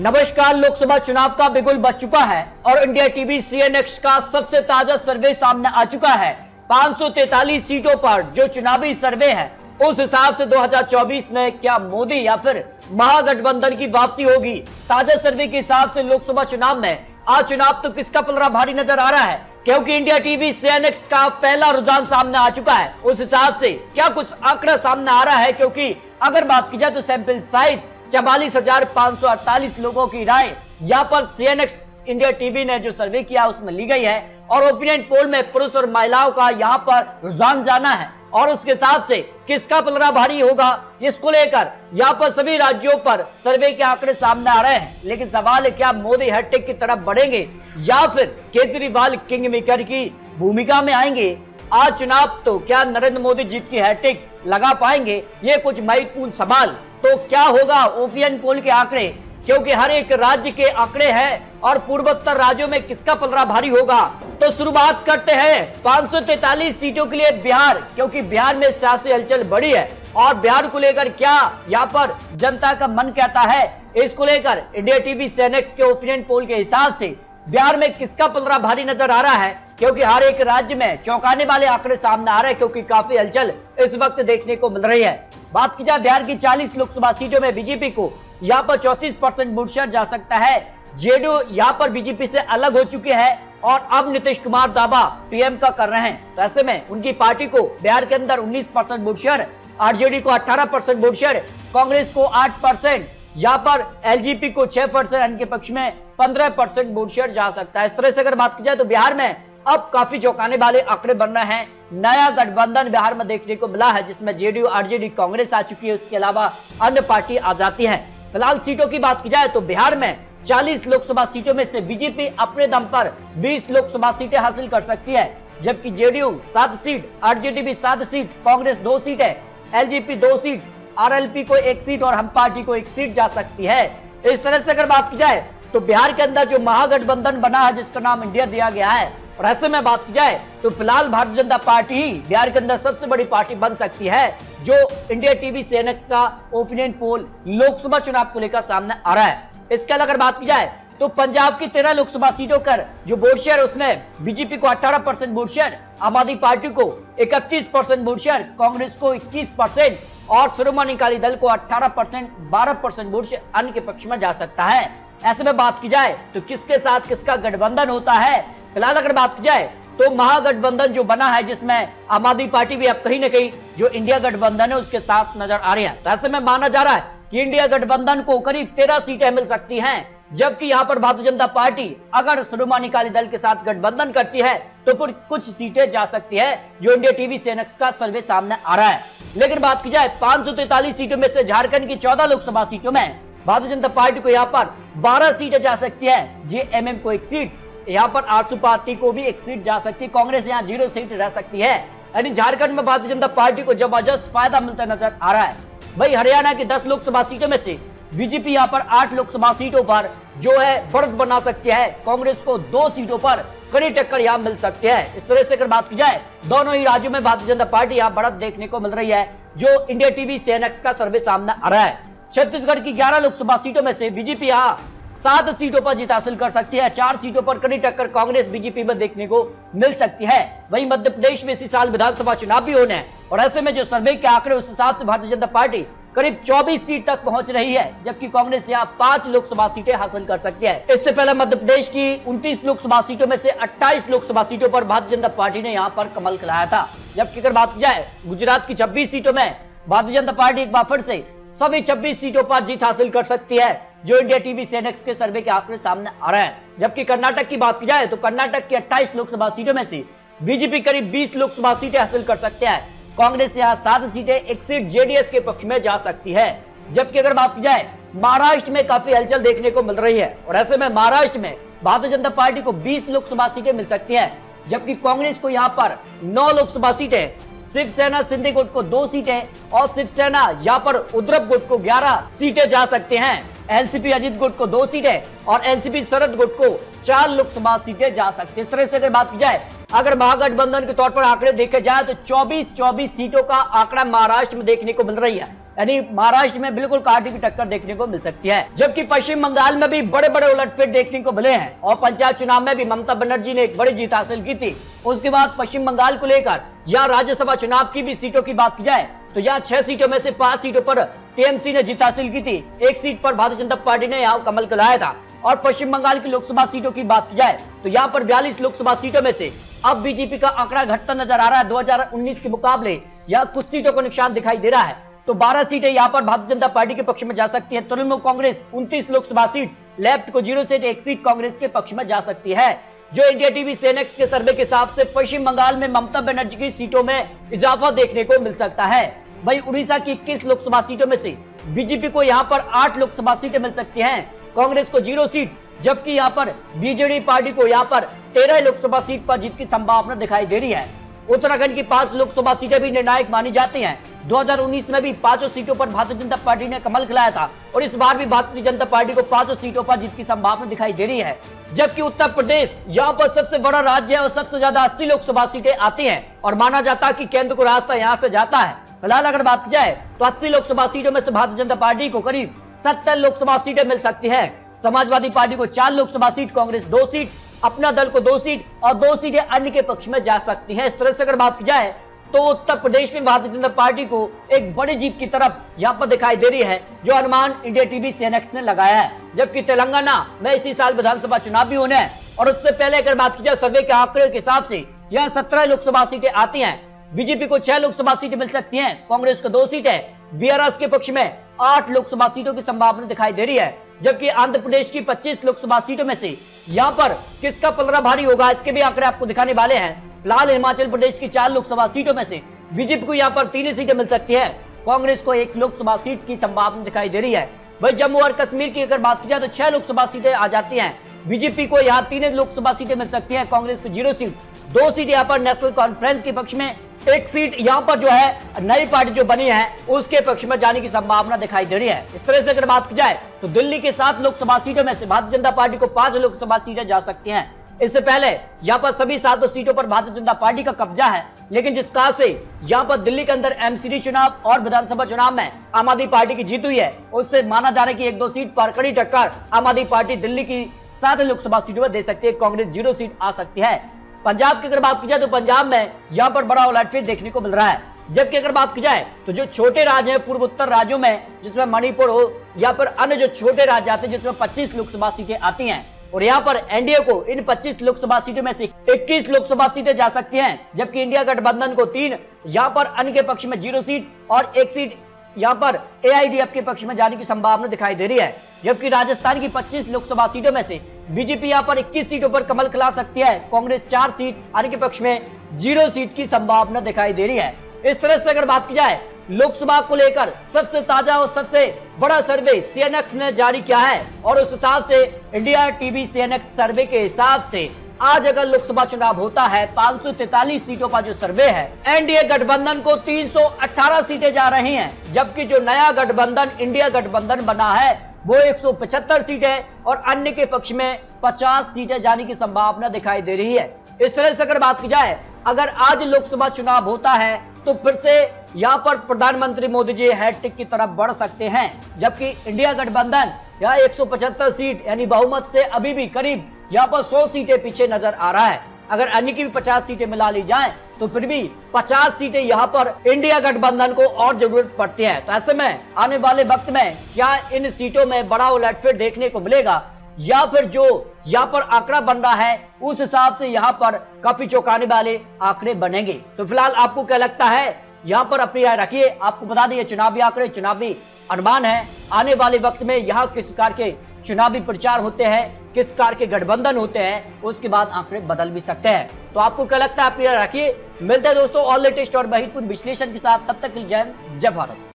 नमस्कार। लोकसभा चुनाव का बिगुल बज चुका है और इंडिया टीवी सीएनएक्स का सबसे ताजा सर्वे सामने आ चुका है। 543 सीटों पर जो चुनावी सर्वे है उस हिसाब से 2024 में क्या मोदी या फिर महागठबंधन की वापसी होगी। ताजा सर्वे के हिसाब से लोकसभा चुनाव में आज चुनाव तो किसका पलड़ा भारी नजर आ रहा है, क्योंकि इंडिया टीवी सीएनएक्स का पहला रुझान सामने आ चुका है। उस हिसाब से क्या कुछ आंकड़ा सामने आ रहा है, क्योंकि अगर बात की जाए तो सैंपल साइज 44,548 लोगों की राय यहाँ पर सीएनएक्स इंडिया टीवी ने जो सर्वे किया उसमें ली गई है और ओपिनियन पोल में पुरुष और महिलाओं का यहाँ पर रुझान जाना है और उसके हिसाब से किसका पलड़ा भारी होगा इसको लेकर यहाँ पर सभी राज्यों पर सर्वे के आंकड़े सामने आ रहे हैं। लेकिन सवाल है, क्या मोदी हैट्रिक की तरफ बढ़ेंगे या फिर केजरीवाल किंग मेकर की भूमिका में आएंगे। आज चुनाव तो क्या नरेंद्र मोदी जीत की हैट्रिक लगा पाएंगे, ये कुछ महत्वपूर्ण सवाल। तो क्या होगा ओपिनियन पोल के आंकड़े, क्योंकि हर एक राज्य के आंकड़े हैं और पूर्वोत्तर राज्यों में किसका पलड़ा भारी होगा। तो शुरुआत करते हैं 543 सीटों के लिए बिहार, क्योंकि बिहार में सियासी हलचल बड़ी है और बिहार को लेकर क्या यहाँ पर जनता का मन कहता है, इसको लेकर इंडिया टीवी सीएनएक्स के ओपिनियन पोल के हिसाब से बिहार में किसका पलड़ा भारी नजर आ रहा है, क्योंकि हर एक राज्य में चौंकाने वाले आंकड़े सामने आ रहे हैं, क्योंकि काफी हलचल इस वक्त देखने को मिल रही है। बात की जाए बिहार की 40 लोकसभा सीटों में बीजेपी को यहाँ पर 34% वोट शेयर जा सकता है। जेडीयू यहाँ पर बीजेपी से अलग हो चुके हैं और अब नीतीश कुमार दावा पीएम का कर रहे हैं। तो ऐसे में उनकी पार्टी को बिहार के अंदर 19% वोट शेयर, आरजेडी को 18% वोट शेयर, कांग्रेस को 8%, यहाँ पर एलजेपी को 6%, इनके पक्ष में 15% वोट शेयर जा सकता है। इस तरह से अगर बात की जाए तो बिहार में अब काफी चौंकाने वाले आंकड़े बन रहे हैं। नया गठबंधन बिहार में देखने को मिला है, जिसमें जेडीयू, आरजेडी, कांग्रेस आ चुकी है, उसके अलावा अन्य पार्टी आ जाती है। फिलहाल सीटों की बात की जाए तो बिहार में 40 लोकसभा सीटों में से बीजेपी अपने दम पर 20 लोकसभा सीटें हासिल कर सकती है, जबकि जेडीयू 7 सीट, आरजेडी भी 7 सीट, कांग्रेस 2 सीट है, एलजेपी 2 सीट, आरएलपी को 1 सीट और हम पार्टी को 1 सीट जा सकती है। इस तरह से अगर बात की जाए तो बिहार के अंदर जो महागठबंधन बना है, जिसका नाम इंडिया दिया गया है, और ऐसे में बात की जाए तो फिलहाल भारतीय जनता पार्टी ही बिहार के अंदर सबसे बड़ी पार्टी बन सकती है, जो इंडिया टीवी सीएनएक्स का ओपिनियन पोल लोकसभा चुनाव को लेकर सामने आ रहा है। इसके अलावा अगर बात की जाए तो पंजाब की 13 लोकसभा सीटों पर जो वोट शेयर, उसमें बीजेपी को 18% वोट शेयर, आम आदमी पार्टी को 31% वोट शेयर, कांग्रेस को 21% और शिरोमणि अकाली दल को 18%, 12% वोट शेयर अन्य के पक्ष में जा सकता है। ऐसे में बात की जाए तो किसके साथ किसका गठबंधन होता है, फिलहाल अगर बात की जाए तो महागठबंधन जो बना है, जिसमें आम आदमी पार्टी भी अब कहीं न कहीं जो इंडिया गठबंधन है उसके साथ नजर आ रही है। तो ऐसे में माना जा रहा है कि इंडिया गठबंधन को करीब 13 सीटें मिल सकती हैं, जबकि यहाँ पर भारतीय जनता पार्टी अगर शिरोमणि अकाली दल के साथ गठबंधन करती है तो फिर कुछ सीटें जा सकती है, जो इंडिया टीवी सीएनएक्स का सर्वे सामने आ रहा है। लेकिन बात की जाए 543 सीटों में से झारखंड की 14 लोकसभा सीटों में भारतीय जनता पार्टी को यहाँ पर 12 सीटें जा सकती है, जेएमएम को 1 सीट, यहाँ पर आरसू पार्टी को भी 1 सीट जा सकती है, कांग्रेस यहाँ 0 सीट रह सकती है। यानी झारखंड में भारतीय जनता पार्टी को जबरदस्त फायदा मिलता नजर आ रहा है। वही हरियाणा की 10 लोकसभा सीटों में से बीजेपी यहाँ पर 8 लोकसभा सीटों पर जो है बढ़त बना सकती है, कांग्रेस को 2 सीटों पर कड़ी टक्कर यहाँ मिल सकती है। इस तरह से अगर बात की जाए दोनों ही राज्यों में भारतीय जनता पार्टी यहाँ बढ़त देखने को मिल रही है, जो इंडिया टीवी सीएनएक्स का सर्वे सामने आ रहा है। छत्तीसगढ़ की 11 लोकसभा सीटों में से बीजेपी यहाँ 7 सीटों पर जीत हासिल कर सकती है, 4 सीटों पर कड़ी टक्कर कांग्रेस बीजेपी में देखने को मिल सकती है। वहीं मध्य प्रदेश में इसी साल विधानसभा चुनाव भी होने हैं और ऐसे में जो सर्वे के आंकड़े उस हिसाब से भारतीय जनता पार्टी करीब 24 सीट तक पहुंच रही है, जबकि कांग्रेस यहाँ 5 लोकसभा सीटें हासिल कर सकती है। इससे पहले मध्य प्रदेश की 29 लोकसभा सीटों में से 28 लोकसभा सीटों पर भारतीय जनता पार्टी ने यहाँ पर कमल खिलाया था, जबकि अगर बात की जाए गुजरात की 26 सीटों में भारतीय जनता पार्टी एक बार फिर से सभी 26 सीटों पर जीत हासिल कर सकती है, जो इंडिया टीवी सीएनएक्स के सर्वे के आंकड़े सामने आ रहे हैं। जबकि कर्नाटक की बात की जाए तो कर्नाटक की 28 लोकसभा सीटों में से बीजेपी करीब 20 लोकसभा सीटें हासिल कर सकते हैं, कांग्रेस यहाँ 7 सीटें, 1 सीट जेडीएस के पक्ष में जा सकती है। जबकि अगर बात की जाए महाराष्ट्र में काफी हलचल देखने को मिल रही है और ऐसे में महाराष्ट्र में भारतीय जनता पार्टी को 20 लोकसभा सीटें मिल सकती है, जबकि कांग्रेस को यहाँ पर 9 लोकसभा सीटें, शिवसेना शिंदे गुट को 2 सीटें और शिवसेना यहाँ पर उद्धव गुट को 11 सीटें जा सकते हैं। एनसीपी अजीत गुट को 2 सीटें और एनसीपी शरद गुट को 4 लोकसभा सीटें जा सकती है। इस तरह से अगर बात की जाए, अगर महागठबंधन के तौर पर आंकड़े देखे जाए तो 24 सीटों का आंकड़ा महाराष्ट्र में देखने को मिल रही है, यानी महाराष्ट्र में बिल्कुल कांटे की टक्कर देखने को मिल सकती है। जबकि पश्चिम बंगाल में भी बड़े बड़े उलटफेर देखने को मिले हैं और पंचायत चुनाव में भी ममता बनर्जी ने एक बड़ी जीत हासिल की थी। उसके बाद पश्चिम बंगाल को लेकर यहाँ राज्यसभा चुनाव की भी सीटों की बात की जाए तो यहाँ 6 सीटों में से 5 सीटों पर टीएमसी ने जीत हासिल की थी, 1 सीट पर भारतीय जनता पार्टी ने यहाँ कमल खिलाया था। और पश्चिम बंगाल की लोकसभा सीटों की बात की जाए तो यहाँ पर 42 लोकसभा सीटों में से अब बीजेपी का आंकड़ा घटता नजर आ रहा है। 2019 के मुकाबले यहाँ कुछ सीटों को नुकसान दिखाई दे रहा है, तो 12 सीटें यहाँ पर भारतीय जनता पार्टी के पक्ष में जा सकती है। तृणमूल कांग्रेस 29 लोकसभा सीट, लेफ्ट को 0 सीट, 1 सीट कांग्रेस के पक्ष में जा सकती है। जो इंडिया टीवी सीएनएक्स के सर्वे के हिसाब से पश्चिम बंगाल में ममता बनर्जी की सीटों में इजाफा देखने को मिल सकता है। वही उड़ीसा की 21 लोकसभा सीटों में से बीजेपी को यहाँ पर 8 लोकसभा सीटें मिल सकती हैं, कांग्रेस को 0 सीट, जबकि यहाँ पर बीजेडी पार्टी को यहाँ पर 13 लोकसभा सीट पर जीत की संभावना दिखाई दे रही है। उत्तराखंड की 5 लोकसभा सीटें भी निर्णायक मानी जाती हैं। 2019 में भी 5 सीटों पर भारतीय जनता पार्टी ने कमल खिलाया था और इस बार भी भारतीय जनता पार्टी को 5 सीटों पर जीत की संभावना दिखाई दे रही है। जबकि उत्तर प्रदेश यहाँ पर सबसे बड़ा राज्य है और सबसे ज्यादा 80 लोकसभा सीटें आती हैं और माना जाता है कि केंद्र को रास्ता यहाँ से जाता है। फिलहाल अगर बात की जाए तो 80 लोकसभा सीटों में से भारतीय जनता पार्टी को करीब 70 लोकसभा सीटें मिल सकती है। समाजवादी पार्टी को 4 लोकसभा सीट, कांग्रेस 2 सीट, अपना दल को 2 सीट और 2 सीटें अन्य के पक्ष में जा सकती हैं। इस तरह से अगर बात की जाए तो उत्तर प्रदेश में भारतीय जनता पार्टी को एक बड़ी जीत की तरफ यहाँ पर दिखाई दे रही है, जो अनुमान इंडिया टीवी सीएनएक्स ने लगाया है। जबकि तेलंगाना में इसी साल विधानसभा चुनाव भी होने हैं और उससे पहले अगर बात की जाए सर्वे के आंकड़े के हिसाब से यहाँ 17 लोकसभा सीटें आती हैं। बीजेपी को 6 लोकसभा सीटें मिल सकती हैं, कांग्रेस को 2 सीटें, बीआरएस के पक्ष में 8 लोकसभा सीटों की संभावना दिखाई दे रही है। जबकि आंध्र प्रदेश की 25 लोकसभा सीटों में से यहाँ पर किसका पलड़ा भारी होगा, इसके भी आंकड़े आपको दिखाने वाले हैं। फिलहाल हिमाचल प्रदेश की 4 लोकसभा सीटों में से बीजेपी को यहाँ पर 3 सीटें मिल सकती है, कांग्रेस को 1 लोकसभा सीट की संभावना दिखाई दे रही है। वही जम्मू और कश्मीर की अगर बात की जाए तो 6 लोकसभा सीटें आ जाती हैं, बीजेपी को यहाँ 3 लोकसभा सीटें मिल सकती हैं, कांग्रेस को 0 सीट, 2 सीट यहाँ पर नेशनल कॉन्फ्रेंस के पक्ष में, 1 सीट यहाँ पर जो है नई पार्टी जो बनी है उसके पक्ष में जाने की संभावना दिखाई दे रही है। इस तरह से अगर बात की जाए तो दिल्ली के 7 लोकसभा सीटों में से भारतीय जनता पार्टी को 5 लोकसभा सीटें जा सकती हैं। इससे पहले यहाँ पर सभी 7 सीटों पर भारतीय जनता पार्टी का कब्जा है, लेकिन जिस तरह से यहाँ पर दिल्ली के अंदर एमसीडी चुनाव और विधानसभा चुनाव में आम आदमी पार्टी की जीत हुई है, उससे माना जा रहा है कि 1-2 सीट पर कड़ी टक्कर आम आदमी पार्टी दिल्ली की 7 लोकसभा सीटों में दे सकती है, कांग्रेस 0 सीट आ सकती है। पंजाब की अगर बात की जाए तो पंजाब में यहाँ पर बड़ा उलटफेर देखने को मिल रहा है। जबकि अगर बात की जाए तो जो छोटे राज्य हैं पूर्वोत्तर राज्यों में, जिसमें मणिपुर हो या फिर अन्य जो छोटे राज्य आते हैं जिसमें 25 लोकसभा सीटें आती हैं, और यहाँ पर एनडीए को इन 25 लोकसभा सीटों में से 21 लोकसभा सीटें जा सकती हैं, जबकि इंडिया गठबंधन को 3, यहाँ पर अन्य के पक्ष में 0 सीट और 1 सीट यहाँ पर एआईडीएफ के पक्ष में जाने की संभावना दिखाई दे रही है। जबकि राजस्थान की 25 लोकसभा सीटों में से बीजेपी यहाँ पर 21 सीटों पर कमल खिला सकती है, कांग्रेस 4 सीट, अन्य के पक्ष में 0 सीट की संभावना दिखाई दे रही है। इस तरह से अगर बात की जाए लोकसभा को लेकर सबसे ताजा और सबसे बड़ा सर्वे सीएनएक्स ने जारी किया है और उस हिसाब से इंडिया टीवी सीएनएक्स सर्वे के हिसाब से आज अगर लोकसभा चुनाव होता है 543 सीटों का जो सर्वे है, एनडीए गठबंधन को 318 सीटें जा रही हैं, जबकि जो नया गठबंधन इंडिया गठबंधन बना है वो 175 सीटें और अन्य के पक्ष में 50 सीटें जाने की संभावना दिखाई दे रही है। इस तरह से अगर बात की जाए अगर आज लोकसभा चुनाव होता है तो फिर से यहाँ पर प्रधानमंत्री मोदी जी हैट्रिक की तरफ बढ़ सकते हैं, जबकि इंडिया गठबंधन यहाँ 175 सीट यानी बहुमत से अभी भी करीब यहाँ पर 100 सीटें पीछे नजर आ रहा है। अगर अन्य की भी 50 सीटें मिला ली जाएं तो फिर भी 50 सीटें यहाँ पर इंडिया गठबंधन को और जरूरत पड़ती है। तो ऐसे में आने वाले वक्त में क्या इन सीटों में बड़ा उलटफेर देखने को मिलेगा या फिर जो यहाँ पर आंकड़ा बन रहा है उस हिसाब से यहाँ पर काफी चौंकाने वाले आंकड़े बनेंगे। तो फिलहाल आपको क्या लगता है, यहाँ पर अपनी राय रखिए। आपको बता दें चुनावी आंकड़े, चुनावी अनुमान है, आने वाले वक्त में यहाँ किस प्रकार के चुनावी प्रचार होते हैं, किस प्रकार के गठबंधन होते हैं, उसके बाद आंकड़े बदल भी सकते हैं। तो आपको क्या लगता है, अपनी राय रखिए। मिलते हैं दोस्तों और लेटेस्ट और महत्वपूर्ण विश्लेषण के साथ, तब तक जय हिंद, जय भारत।